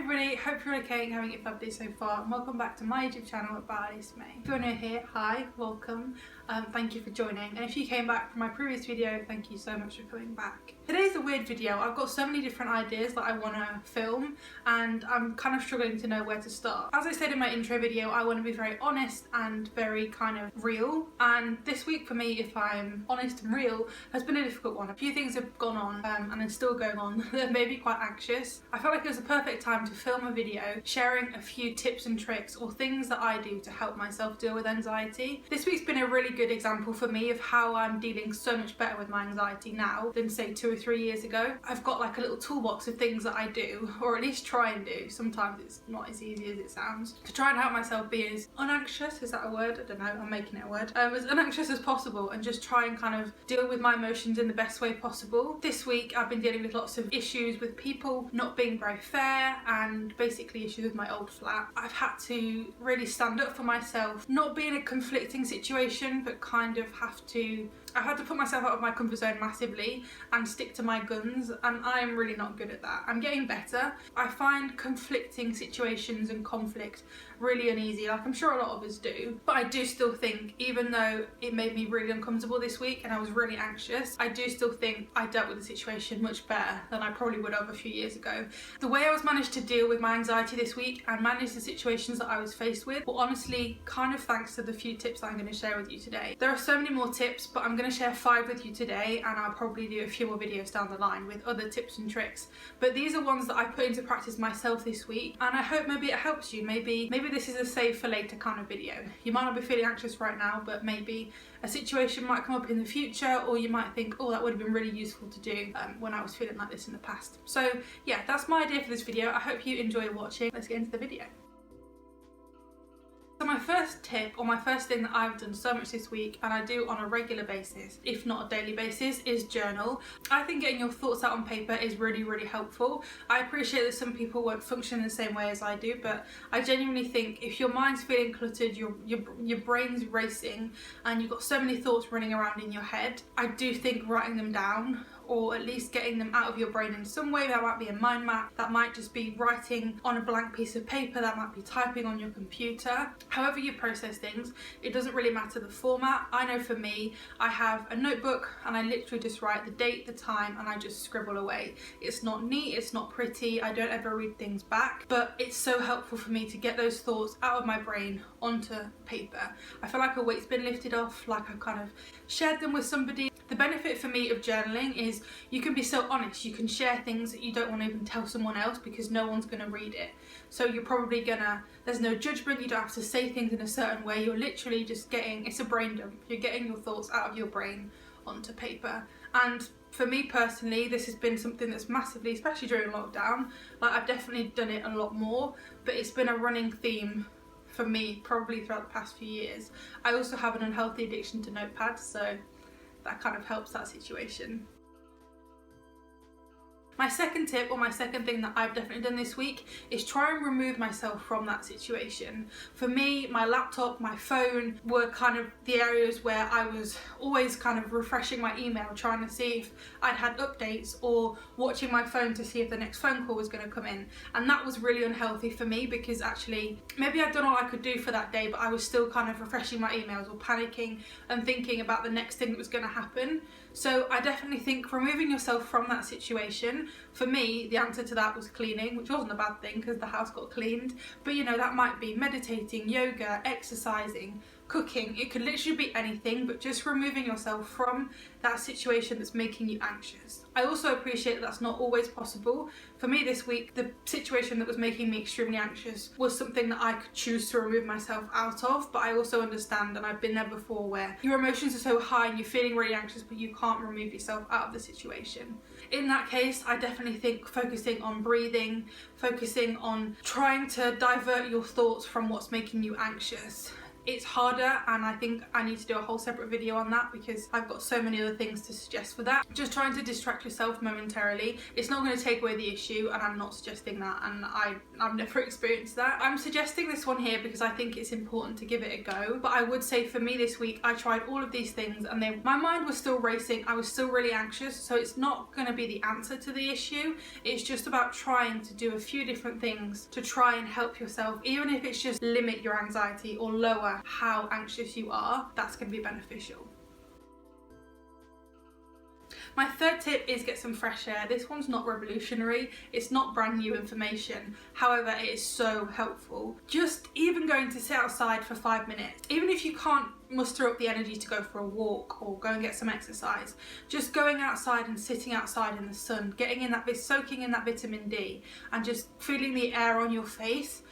everybody, hope you're okay and having a fab day so far, and welcome back to my YouTube channel by Alice May. If you're new here, hi, welcome, thank you for joining, and if you came back from my previous video, thank you so much for coming back. Today's a weird video. I've got so many different ideas that I want to film and I'm kind of struggling to know where to start. As I said in my intro video, I want to be very honest and very kind of real, and this week for me, if I'm honest and real, has been a difficult one. A few things have gone on and are still going on that made me quite anxious. I felt like it was a perfect time to film a video sharing a few tips and tricks or things that I do to help myself deal with anxiety. This week's been a really good example for me of how I'm dealing so much better with my anxiety now than say 2 or 3 years ago. I've got like a little toolbox of things that I do, or at least try and do. Sometimes it's not as easy as it sounds, to try and help myself be as unanxious, is that a word? I don't know, I'm making it a word. As unanxious as possible and just try and kind of deal with my emotions in the best way possible. This week I've been dealing with lots of issues with people not being very fair and basically issues with my old flat. I've had to really stand up for myself, not be in a conflicting situation, but kind of I've had to put myself out of my comfort zone massively and stick to my guns, and I am really not good at that. I'm getting better. I find conflicting situations and conflict really uneasy, like I'm sure a lot of us do, but I do still think, even though it made me really uncomfortable this week and I was really anxious, I do still think I dealt with the situation much better than I probably would have a few years ago. The way I was managed to deal with my anxiety this week and manage the situations that I was faced with were honestly kind of thanks to the few tips that I'm going to share with you today. There are so many more tips, but I'm going to share 5 with you today, and I'll probably do a few more videos down the line with other tips and tricks, but these are ones that I put into practice myself this week, and I hope maybe it helps you. Maybe this is a save for later kind of video. You might not be feeling anxious right now, but maybe a situation might come up in the future, or you might think, oh, that would have been really useful to do when I was feeling like this in the past. So yeah, that's my idea for this video. I hope you enjoy watching. Let's get into the video. So my first tip, or my first thing that I've done so much this week, and I do on a regular basis, if not a daily basis, is journal. I think getting your thoughts out on paper is really, really helpful. I appreciate that some people won't function in the same way as I do, but I genuinely think if your mind's feeling cluttered, your brain's racing, and you've got so many thoughts running around in your head, I do think writing them down, or at least getting them out of your brain in some way. That might be a mind map, that might just be writing on a blank piece of paper, that might be typing on your computer. However you process things, it doesn't really matter the format. I know for me, I have a notebook and I literally just write the date, the time, and I just scribble away. It's not neat, it's not pretty, I don't ever read things back, but it's so helpful for me to get those thoughts out of my brain onto paper. I feel like a weight's been lifted off, like I've kind of shared them with somebody. The benefit for me of journaling is you can be so honest. You can share things that you don't want to even tell someone else because no one's going to read it. So you're probably there's no judgment, you don't have to say things in a certain way. You're literally just it's a brain dump. You're getting your thoughts out of your brain onto paper. And for me personally, this has been something that's massively, especially during lockdown, like I've definitely done it a lot more, but it's been a running theme for me probably throughout the past few years. I also have an unhealthy addiction to notepads, so that kind of helps that situation. My second tip, or my second thing that I've definitely done this week, is try and remove myself from that situation. For me, my laptop, my phone were kind of the areas where I was always kind of refreshing my email, trying to see if I'd had updates, or watching my phone to see if the next phone call was going to come in. And that was really unhealthy for me because actually, maybe I'd done all I could do for that day, but I was still kind of refreshing my emails or panicking and thinking about the next thing that was going to happen. So I definitely think removing yourself from that situation, for me, the answer to that was cleaning, which wasn't a bad thing because the house got cleaned. But you know, that might be meditating, yoga, exercising, cooking. It could literally be anything, but just removing yourself from that situation that's making you anxious. I also appreciate that that's not always possible. For me this week, the situation that was making me extremely anxious was something that I could choose to remove myself out of, but I also understand, and I've been there before, where your emotions are so high and you're feeling really anxious, but you can't remove yourself out of the situation. In that case, I definitely think focusing on breathing, focusing on trying to divert your thoughts from what's making you anxious It's harder, and I think I need to do a whole separate video on that because I've got so many other things to suggest for that. Just trying to distract yourself momentarily, it's not going to take away the issue, and I'm not suggesting that, and I've never experienced that. I'm suggesting this one here because I think it's important to give it a go, but I would say for me this week I tried all of these things and my mind was still racing, I was still really anxious, so it's not going to be the answer to the issue. It's just about trying to do a few different things to try and help yourself, even if it's just limit your anxiety or lower how anxious you are. That's going to be beneficial. My third tip is get some fresh air. This one's not revolutionary, it's not brand new information, however it is so helpful. Just even going to sit outside for 5 minutes, even if you can't muster up the energy to go for a walk or go and get some exercise, just going outside and sitting outside in the sun, getting in that bit, soaking in that vitamin D, and just feeling the air on your face.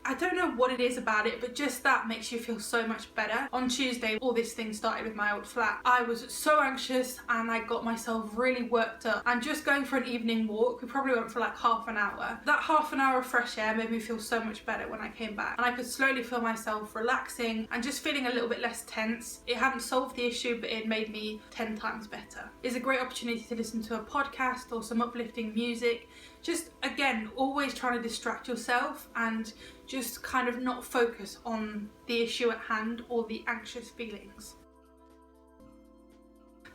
I don't know what it is about it, but just that makes you feel so much better. On Tuesday, all this thing started with my old flat. I was so anxious and I got myself really worked up, and just going for an evening walk, we probably went for like half an hour. That half an hour of fresh air made me feel so much better when I came back, and I could slowly feel myself relaxing and just feeling a little bit less tense. It hadn't solved the issue, but it made me 10 times better. It's a great opportunity to listen to a podcast or some uplifting music. Just, again, always trying to distract yourself and just kind of not focus on the issue at hand or the anxious feelings.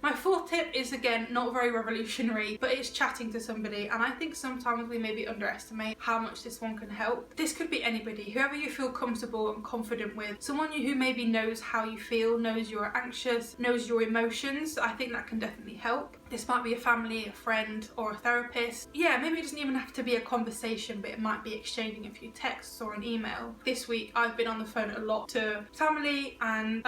My fourth tip is, again, not very revolutionary, but it's chatting to somebody, and I think sometimes we maybe underestimate how much this one can help. This could be anybody, whoever you feel comfortable and confident with, someone who maybe knows how you feel, knows you're anxious, knows your emotions. I think that can definitely help. This might be a family, a friend, or a therapist. Yeah, maybe it doesn't even have to be a conversation, but it might be exchanging a few texts or an email. This week I've been on the phone a lot to family and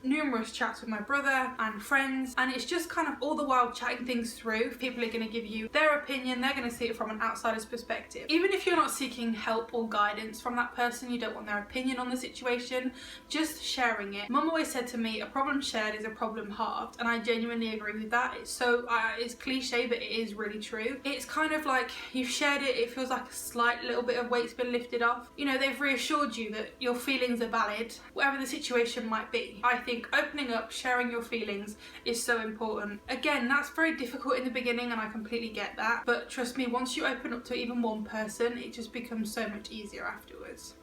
numerous chats with my brother and friends, and it's just kind of all the while chatting things through. People are going to give you their opinion, they're going to see it from an outsider's perspective. Even if you're not seeking help or guidance from that person, you don't want their opinion on the situation, just sharing it. Mum always said to me, a problem shared is a problem halved, and I genuinely agree with that. It's cliche, but it is really true. It's kind of like you've shared it, it feels like a slight little bit of weight's been lifted off. You know, they've reassured you that your feelings are valid, whatever the situation might be. I think opening up, sharing your feelings is so important. Again, that's very difficult in the beginning, and I completely get that, but trust me, once you open up to even one person, it just becomes so much easier afterwards.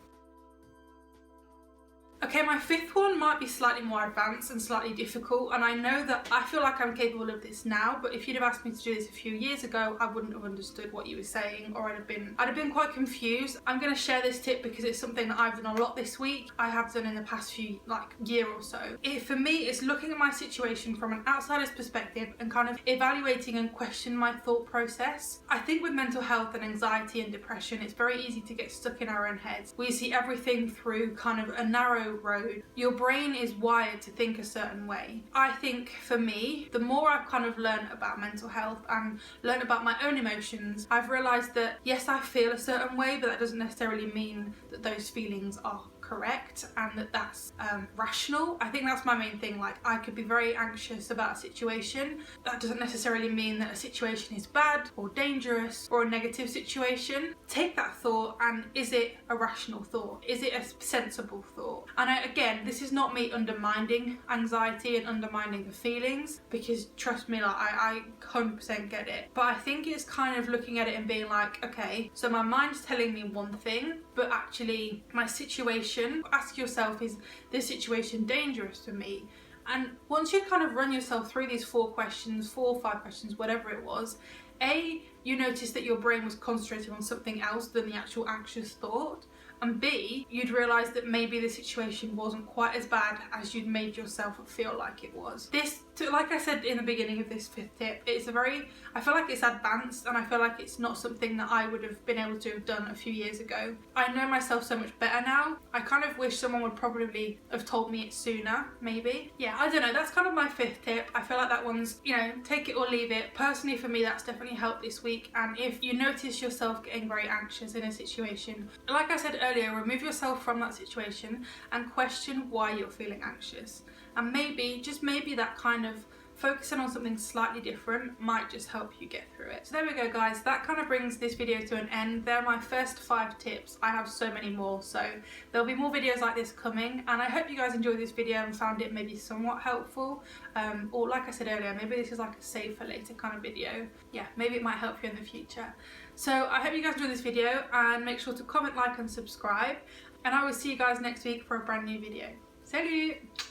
Okay, my fifth one might be slightly more advanced and slightly difficult, and I know that I feel like I'm capable of this now, but if you'd have asked me to do this a few years ago, I wouldn't have understood what you were saying, or I'd have been quite confused. I'm going to share this tip because it's something that I've done a lot this week. I have done in the past year or so. For me, it's looking at my situation from an outsider's perspective and kind of evaluating and questioning my thought process. I think with mental health and anxiety and depression, it's very easy to get stuck in our own heads. We see everything through kind of a narrow road. Your brain is wired to think a certain way. I think for me, the more I've kind of learned about mental health and learned about my own emotions, I've realised that yes, I feel a certain way, but that doesn't necessarily mean that those feelings are correct and that's rational. I think that's my main thing. Like, I could be very anxious about a situation. That doesn't necessarily mean that a situation is bad or dangerous or a negative situation. Take that thought, and is it a rational thought? Is it a sensible thought? And again, this is not me undermining anxiety and undermining the feelings, because trust me, like, I 100% get it. But I think it's kind of looking at it and being like, okay, so my mind's telling me one thing, but actually my situation, ask yourself, is this situation dangerous to me? And once you kind of run yourself through these 4 or 5 questions, whatever it was, you notice that your brain was concentrating on something else than the actual anxious thought, and B, you'd realise that maybe the situation wasn't quite as bad as you'd made yourself feel like it was. Like I said in the beginning of this 5th tip, I feel like it's advanced, and I feel like it's not something that I would have been able to have done a few years ago. I know myself so much better now. I kind of wish someone would probably have told me it sooner, maybe. Yeah, I don't know, that's kind of my 5th tip. I feel like that one's, take it or leave it. Personally, for me, that's definitely helped this week, and if you notice yourself getting very anxious in a situation, like I said earlier, remove yourself from that situation and question why you're feeling anxious. And maybe, just maybe, that kind of focusing on something slightly different might just help you get through it. So there we go guys, that kind of brings this video to an end. They're my first 5 tips. I have so many more, so there'll be more videos like this coming, and I hope you guys enjoyed this video and found it maybe somewhat helpful, or like I said earlier, maybe this is like a save for later kind of video. Yeah, maybe it might help you in the future. So I hope you guys enjoyed this video, and make sure to comment, like and subscribe, and I will see you guys next week for a brand new video. Salut!